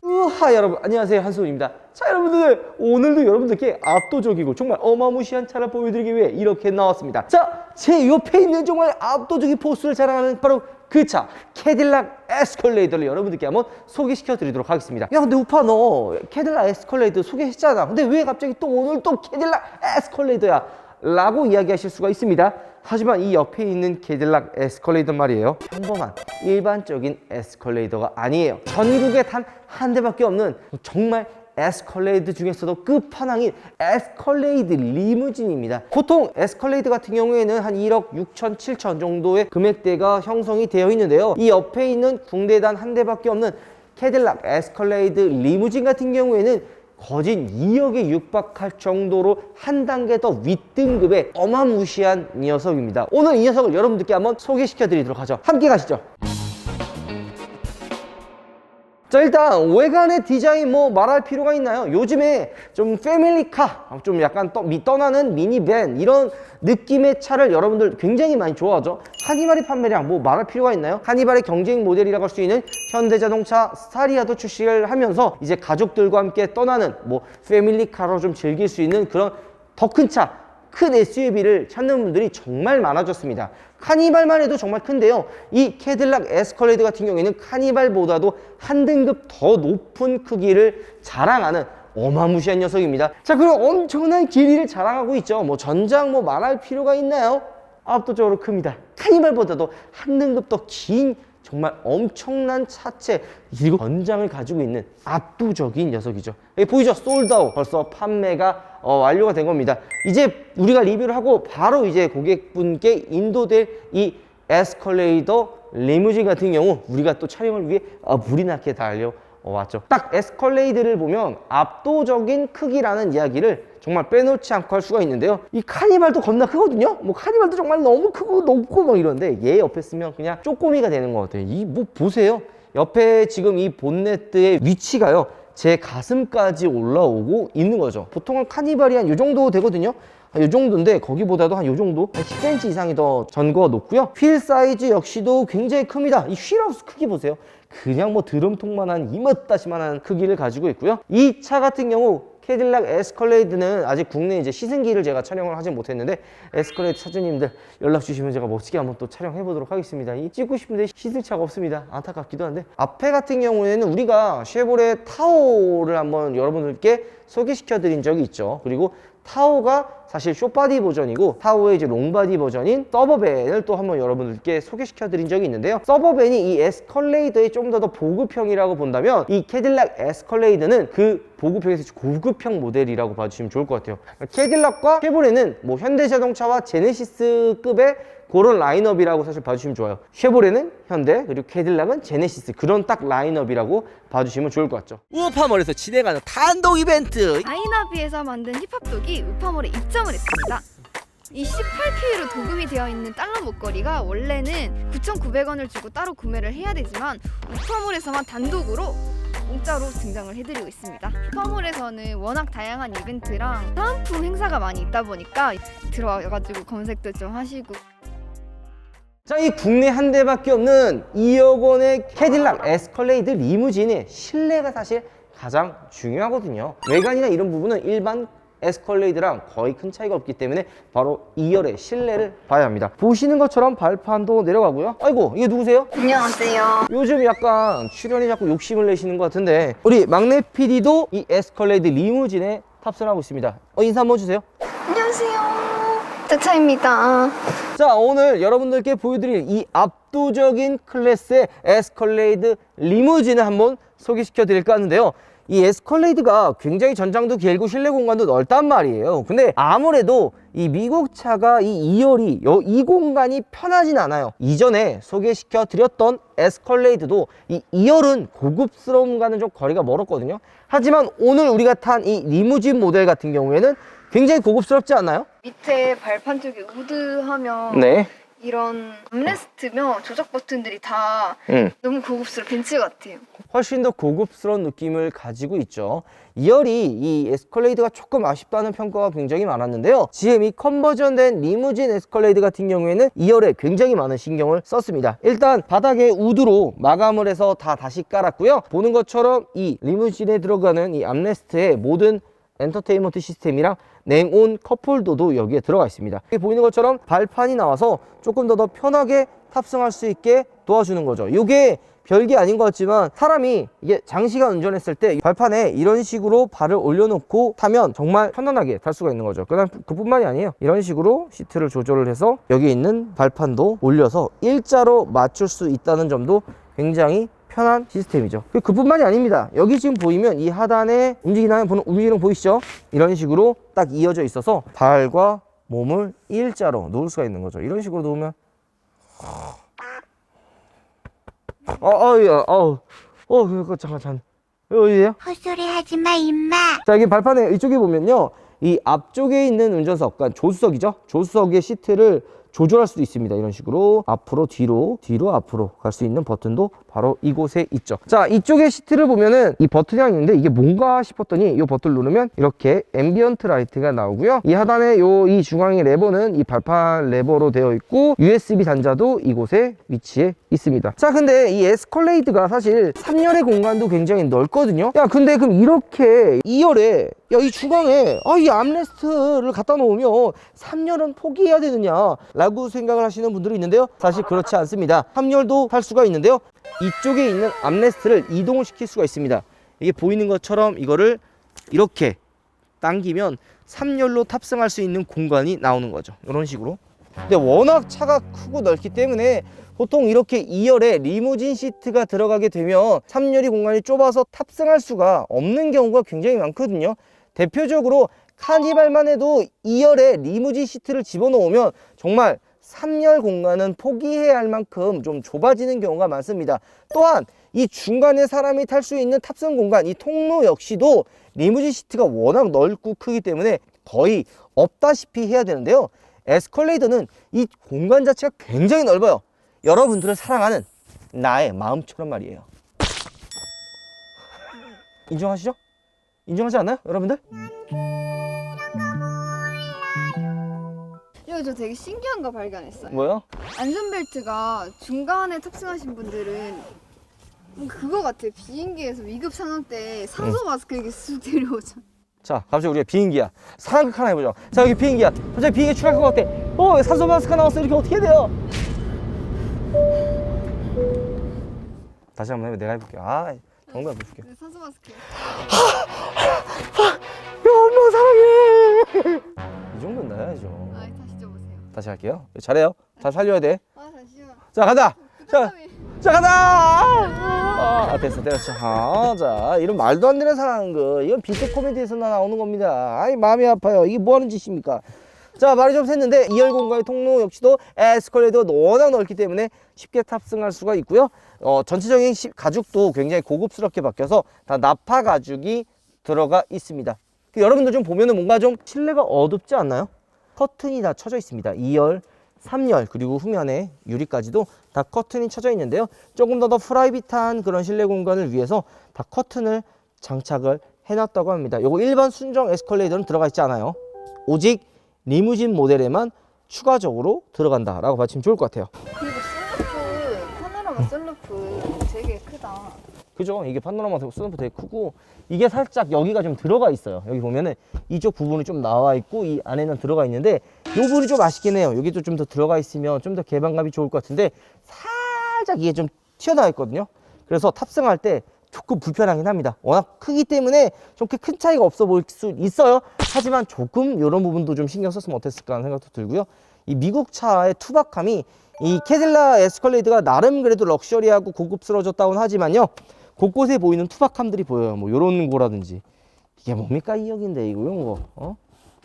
우하, 여러분 안녕하세요, 한소훈입니다. 자, 여러분들 오늘도 여러분들께 압도적이고 정말 어마무시한 차를 보여드리기 위해 이렇게 나왔습니다. 자, 제 옆에 있는 정말 압도적인 포스를 자랑하는 바로 그 차, 캐딜락 에스컬레이드를 여러분들께 한번 소개시켜 드리도록 하겠습니다. 야, 근데 우파 너 캐딜락 에스컬레이드 소개했잖아. 근데 왜 갑자기 또 오늘 또 캐딜락 에스컬레이드야? 라고 이야기하실 수가 있습니다. 하지만 이 옆에 있는 캐딜락 에스컬레이드 말이에요, 평범한 일반적인 에스컬레이더가 아니에요. 전국에 단 한 대밖에 없는 정말 에스컬레이드 중에서도 끝판왕인 에스컬레이드 리무진입니다. 보통 에스컬레이드 같은 경우에는 한 1억 6천, 7천 정도의 금액대가 형성이 되어 있는데요. 이 옆에 있는 국내 단 한 대밖에 없는 캐딜락 에스컬레이드 리무진 같은 경우에는 거진 2억에 육박할 정도로 한 단계 더 윗등급의 어마무시한 녀석입니다. 오늘 이 녀석을 여러분들께 한번 소개시켜 드리도록 하죠. 함께 가시죠. 자, 일단 외관의 디자인 뭐 말할 필요가 있나요? 요즘에 좀 패밀리카, 좀 약간 떠나는 미니밴 이런 느낌의 차를 여러분들 굉장히 많이 좋아하죠. 카니발의 판매량 뭐 말할 필요가 있나요? 카니발의 경쟁 모델이라고 할 수 있는 현대자동차 스타리아도 출시를 하면서 이제 가족들과 함께 떠나는 뭐 패밀리카로 좀 즐길 수 있는 그런 더 큰 차, 큰 SUV를 찾는 분들이 정말 많아졌습니다. 카니발만 해도 정말 큰데요, 이 캐딜락 에스컬레이드 같은 경우에는 카니발보다도 한 등급 더 높은 크기를 자랑하는 어마무시한 녀석입니다. 자, 그리고 엄청난 길이를 자랑하고 있죠. 뭐 전장 뭐 말할 필요가 있나요? 압도적으로 큽니다. 카니발보다도 한 등급 더 긴 정말 엄청난 차체, 그리고 전장을 가지고 있는 압도적인 녀석이죠. 여기 보이죠? 솔드아웃, 벌써 판매가 완료가 된 겁니다. 이제 우리가 리뷰를 하고 바로 이제 고객분께 인도될 이 에스컬레이더 리무진 같은 경우 우리가 또 촬영을 위해 불이 나게 달려왔죠. 딱 에스컬레이드를 보면 압도적인 크기라는 이야기를 정말 빼놓지 않고 할 수가 있는데요, 이 카니발도 겁나 크거든요. 뭐 카니발도 정말 너무 크고 높고 막 이런데 얘 옆에 쓰면 그냥 쪼꼬미가 되는 것 같아요. 이 뭐 보세요, 옆에 지금 이 본네트의 위치가요 제 가슴까지 올라오고 있는 거죠. 보통은 카니발이 한 요 정도 되거든요. 요 정도인데 거기보다도 한 요 정도, 한 10cm 이상이 더 전거가 높고요. 휠 사이즈 역시도 굉장히 큽니다. 이 휠하우스 크기 보세요. 그냥 뭐 드럼통만한 이마다시만한 크기를 가지고 있고요. 이 차 같은 경우 캐딜락 에스컬레이드는 아직 국내 이제 시승기를 제가 촬영을 하진 못했는데, 에스컬레이드 차주님들 연락 주시면 제가 멋지게 한번 또 촬영해 보도록 하겠습니다. 이 찍고 싶은데 시승 차가 없습니다. 안타깝기도 한데, 앞에 같은 경우에는 우리가 쉐보레 타호를 한번 여러분들께 소개시켜 드린 적이 있죠. 그리고 타호가 사실 숏바디 버전이고 타호의 이제 롱바디 버전인 서버밴을 또 한번 여러분들께 소개시켜 드린 적이 있는데요, 서버밴이 이 에스컬레이드의 좀 더 보급형이라고 본다면 이 캐딜락 에스컬레이드는 그 보급형에서 고급형 모델이라고 봐주시면 좋을 것 같아요. 캐딜락과 쉐보레는 뭐 현대자동차와 제네시스급의 그런 라인업이라고 사실 봐주시면 좋아요. 쉐보레는 현대, 그리고 캐딜락은 제네시스, 그런 딱 라인업이라고 봐주시면 좋을 것 같죠. 우파몰에서 진행하는 단독 이벤트, 아이나비에서 만든 힙합독이 우파몰에 입점을 했습니다. 이 18K로 도금이 되어 있는 달러 목걸이가 원래는 9,900원을 주고 따로 구매를 해야 되지만 우파몰에서만 단독으로 공짜로 등장을 해드리고 있습니다. 우파몰에서는 워낙 다양한 이벤트랑 사은품 행사가 많이 있다 보니까 들어와가지고 검색도 좀 하시고. 자, 이 국내 한 대밖에 없는 2억 원의 캐딜락 에스컬레이드 리무진의 실내가 사실 가장 중요하거든요. 외관이나 이런 부분은 일반 에스컬레이드랑 거의 큰 차이가 없기 때문에 바로 2열의 실내를 봐야 합니다. 보시는 것처럼 발판도 내려가고요. 아이고, 이게 누구세요? 안녕하세요. 요즘 약간 출연이 자꾸 욕심을 내시는 것 같은데, 우리 막내 PD도 이 에스컬레이드 리무진에 탑승을 하고 있습니다. 인사 한번 주세요. 안녕하세요. 짜차입니다. 자, 오늘 여러분들께 보여드릴 이 압도적인 클래스의 에스컬레이드 리무진을 한번 소개시켜 드릴까 하는데요, 이 에스컬레이드가 굉장히 전장도 길고 실내 공간도 넓단 말이에요. 근데 아무래도 이 미국 차가 이 2열이 이 공간이 편하진 않아요. 이전에 소개시켜 드렸던 에스컬레이드도 이 2열은 고급스러움과는 좀 거리가 멀었거든요. 하지만 오늘 우리가 탄 이 리무진 모델 같은 경우에는 굉장히 고급스럽지 않나요? 밑에 발판 쪽에 우드하면 네. 이런 암레스트며 조작 버튼들이 다 너무 고급스러운 벤츠 같아요. 훨씬 더 고급스러운 느낌을 가지고 있죠. 2열이 이 에스컬레이드가 조금 아쉽다는 평가가 굉장히 많았는데요. GM이 컨버전된 리무진 에스컬레이드 같은 경우에는 2열에 굉장히 많은 신경을 썼습니다. 일단 바닥에 우드로 마감을 해서 다시 깔았고요. 보는 것처럼 이 리무진에 들어가는 이 암레스트의 모든 엔터테인먼트 시스템이랑 냉온 컵홀더도 여기에 들어가 있습니다. 여기 보이는 것처럼 발판이 나와서 조금 더 편하게 탑승할 수 있게 도와주는 거죠. 이게 별게 아닌 것 같지만 사람이 이게 장시간 운전했을 때 발판에 이런 식으로 발을 올려놓고 타면 정말 편안하게 탈 수가 있는 거죠. 그뿐만이 아니에요. 이런 식으로 시트를 조절을 해서 여기 있는 발판도 올려서 일자로 맞출 수 있다는 점도 굉장히 편한 시스템이죠. 그뿐만이 아닙니다. 여기 지금 보이면 이 하단에 움직이는 거 보이시죠? 이런 식으로 딱 이어져 있어서 발과 몸을 일자로 놓을 수가 있는 거죠. 이런 식으로 놓으면 잠깐 어디에요? 헛소리 하지 마, 임마. 자, 여기 발판에 이쪽에 보면요, 이 앞쪽에 있는 운전석, 그러니까 조수석이죠. 조수석의 시트를 조절할 수도 있습니다. 이런 식으로 앞으로 뒤로 앞으로 갈 수 있는 버튼도 바로 이곳에 있죠. 자, 이쪽에 시트를 보면은 이 버튼이 있는데 이게 뭔가 싶었더니 이 버튼을 누르면 이렇게 앰비언트 라이트가 나오고요. 이 하단에 이 중앙의 레버는 이 발판 레버로 되어 있고 USB 단자도 이곳에 위치해 있습니다. 자, 근데 이 에스컬레이드가 사실 3열의 공간도 굉장히 넓거든요. 야, 근데 그럼 이렇게 2열에 이 중앙에 이 암레스트를 갖다 놓으면 3열은 포기해야 되느냐 라고 생각을 하시는 분들이 있는데요. 사실 그렇지 않습니다. 3열도 탈 수가 있는데요. 이쪽에 있는 암레스트를 이동을 시킬 수가 있습니다. 이게 보이는 것처럼 이거를 이렇게 당기면 3열로 탑승할 수 있는 공간이 나오는 거죠. 이런 식으로. 근데 워낙 차가 크고 넓기 때문에 보통 이렇게 2열에 리무진 시트가 들어가게 되면 3열이 공간이 좁아서 탑승할 수가 없는 경우가 굉장히 많거든요. 대표적으로 카니발만 해도 2열에 리무진 시트를 집어넣으면 정말 3열 공간은 포기해야 할 만큼 좀 좁아지는 경우가 많습니다. 또한 이 중간에 사람이 탈 수 있는 탑승 공간, 이 통로 역시도 리무진 시트가 워낙 넓고 크기 때문에 거의 없다시피 해야 되는데요. 에스컬레이드는 이 공간 자체가 굉장히 넓어요. 여러분들을 사랑하는 나의 마음처럼 말이에요. 인정하시죠? 인정하지 않나요, 여러분들? 이거 저 되게 신기한 거 발견했어요. 뭐요? 안전벨트가 중간에 탑승하신 분들은 그거 같아요. 비행기에서 위급 상황 때 산소 마스크 이렇게 쑥 내려오죠. 자, 갑자기 우리가 비행기야. 상황극 하나 해보죠. 자, 여기 비행기야. 갑자기 비행기 출항할 것 같아. 산소 마스크가 나왔어. 이렇게 어떻게 해야 돼요? 다시 한번 내가 해볼게요. 정답 해볼게요. 네, 산소 마스크. 야, 엄마 사랑해. 이 정도는 나야죠. 다시 줘보세요. 다시 할게요. 잘해요. 잘 살려야 돼. 다시요. 자, 간다. 자, 부담감이. 간다. 됐어. 자, 이런 말도 안 되는 상황, 이건 비트 코미디에서 나오는 겁니다. 마음이 아파요. 이게 뭐 하는 짓입니까? 자, 말이 좀 샜는데 2열 공간의 통로 역시도 에스컬레이터가 워낙 넓기 때문에 쉽게 탑승할 수가 있고요. 전체적인 가죽도 굉장히 고급스럽게 바뀌어서 다 나파 가죽이 들어가 있습니다. 여러분들 좀 보면은 뭔가 좀 실내가 어둡지 않나요? 커튼이 다 쳐져 있습니다. 2열, 3열 그리고 후면에 유리까지도 다 커튼이 쳐져 있는데요. 조금 더 프라이빗한 그런 실내 공간을 위해서 다 커튼을 장착을 해놨다고 합니다. 요거 일반 순정 에스컬레이터는 들어가 있지 않아요. 오직 리무진 모델에만 추가적으로 들어간다라고 봐주시면 좋을 것 같아요. 그리고 썬루프, 파노라마 썬루프 되게 크다. 그죠? 이게 파노라마 썬루프 되게 크고 이게 살짝 여기가 좀 들어가 있어요. 여기 보면은 이쪽 부분이 좀 나와 있고 이 안에는 들어가 있는데 이 부분이 좀 아쉽긴 해요. 여기도 좀 더 들어가 있으면 좀 더 개방감이 좋을 것 같은데 살짝 이게 좀 튀어나와 있거든요. 그래서 탑승할 때 조금 불편하긴 합니다. 워낙 크기 때문에 좀 큰 차이가 없어 보일 수 있어요. 하지만 조금 이런 부분도 좀 신경 썼으면 어땠을까 하는 생각도 들고요. 이 미국 차의 투박함이 이 캐딜락 에스컬레이드가 나름 그래도 럭셔리하고 고급스러워졌다고는 하지만요. 곳곳에 보이는 투박함들이 보여요. 뭐 이런 거라든지. 이게 뭡니까 이 역인데 이거 이런 거.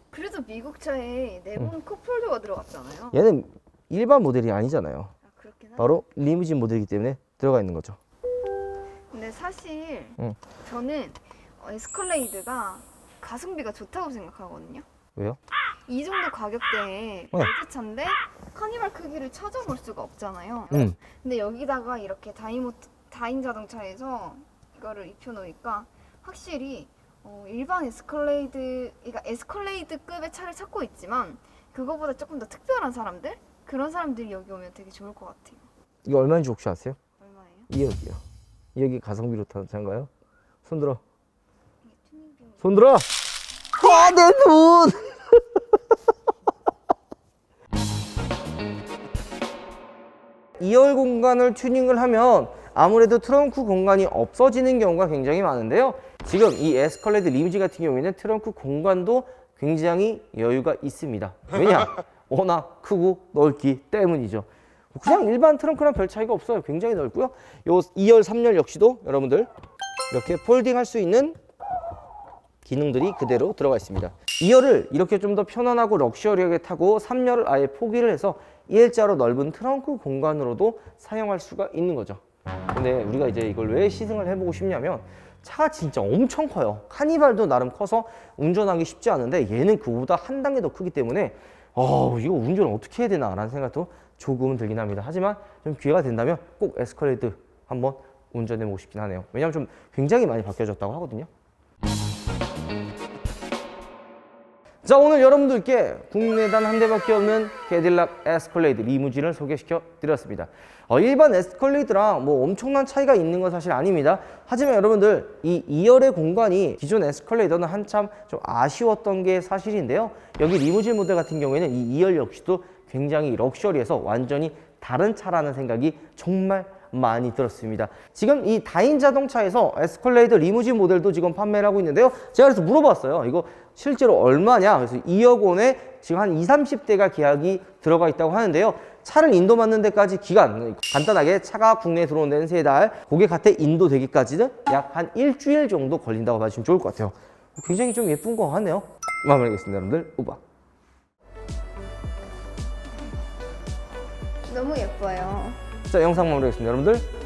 그래도 미국 차에 내부는 컵홀더가 들어갔잖아요. 얘는 일반 모델이 아니잖아요. 그렇긴 하네. 바로 리무진 모델이기 때문에 들어가 있는 거죠. 근데 사실 응. 저는 에스컬레이드가 가성비가 좋다고 생각하거든요. 왜요? 이 정도 가격대에 네. LG차인데 카니발 크기를 찾아볼 수가 없잖아요. 음. 근데 여기다가 이렇게 다인 자동차에서 이거를 입혀놓으니까 확실히 일반 에스컬레이드, 그러니까 에스컬레이드급의 차를 찾고 있지만 그거보다 조금 더 특별한 사람들? 그런 사람들이 여기 오면 되게 좋을 것 같아요. 이게 얼마인지 혹시 아세요? 얼마예요? 2억이요. 2억이 가성비로 타는 차인가요? 손 들어. 이게 튜닝 비용. 손 들어! 와, 내 눈! 이열 공간을 튜닝을 하면 아무래도 트렁크 공간이 없어지는 경우가 굉장히 많은데요. 지금 이 에스컬레이드 리무진 같은 경우에는 트렁크 공간도 굉장히 여유가 있습니다. 왜냐? 워낙 크고 넓기 때문이죠. 그냥 일반 트렁크랑 별 차이가 없어요. 굉장히 넓고요. 요 2열, 3열 역시도 여러분들 이렇게 폴딩할 수 있는 기능들이 그대로 들어가 있습니다. 2열을 이렇게 좀 더 편안하고 럭셔리하게 타고 3열을 아예 포기를 해서 일자로 넓은 트렁크 공간으로도 사용할 수가 있는 거죠. 근데 우리가 이제 이걸 왜 시승을 해보고 싶냐면 차가 진짜 엄청 커요. 카니발도 나름 커서 운전하기 쉽지 않은데 얘는 그보다 한 단계 더 크기 때문에 이거 운전을 어떻게 해야 되나 라는 생각도 조금은 들긴 합니다. 하지만 좀 기회가 된다면 꼭 에스컬레이드 한번 운전해 보고 싶긴 하네요. 왜냐면 좀 굉장히 많이 바뀌어졌다고 하거든요. 자, 오늘 여러분들께 국내단 한 대밖에 없는 캐딜락 에스컬레이드 리무진을 소개시켜 드렸습니다. 일반 에스컬레이드랑 뭐 엄청난 차이가 있는 건 사실 아닙니다. 하지만 여러분들 이 2열의 공간이 기존 에스컬레이더는 한참 좀 아쉬웠던 게 사실인데요. 여기 리무진 모델 같은 경우에는 이 2열 역시도 굉장히 럭셔리해서 완전히 다른 차라는 생각이 정말 많이 들었습니다. 지금 이 다인 자동차에서 에스컬레이드 리무진 모델도 지금 판매를 하고 있는데요. 제가 그래서 물어봤어요. 이거 실제로 얼마냐? 그래서 2억 원에 지금 한 20, 30대가 계약이 들어가 있다고 하는데요. 차를 인도받는 데까지 기간, 간단하게 차가 국내에 들어온 데는 3달, 고객 갓에 인도되기까지는 약 한 일주일 정도 걸린다고 봐주시면 좋을 것 같아요. 굉장히 좀 예쁜 것 같네요. 마무리하겠습니다, 여러분들. 우바. 너무 예뻐요. 자, 영상 마무리하겠습니다, 여러분들.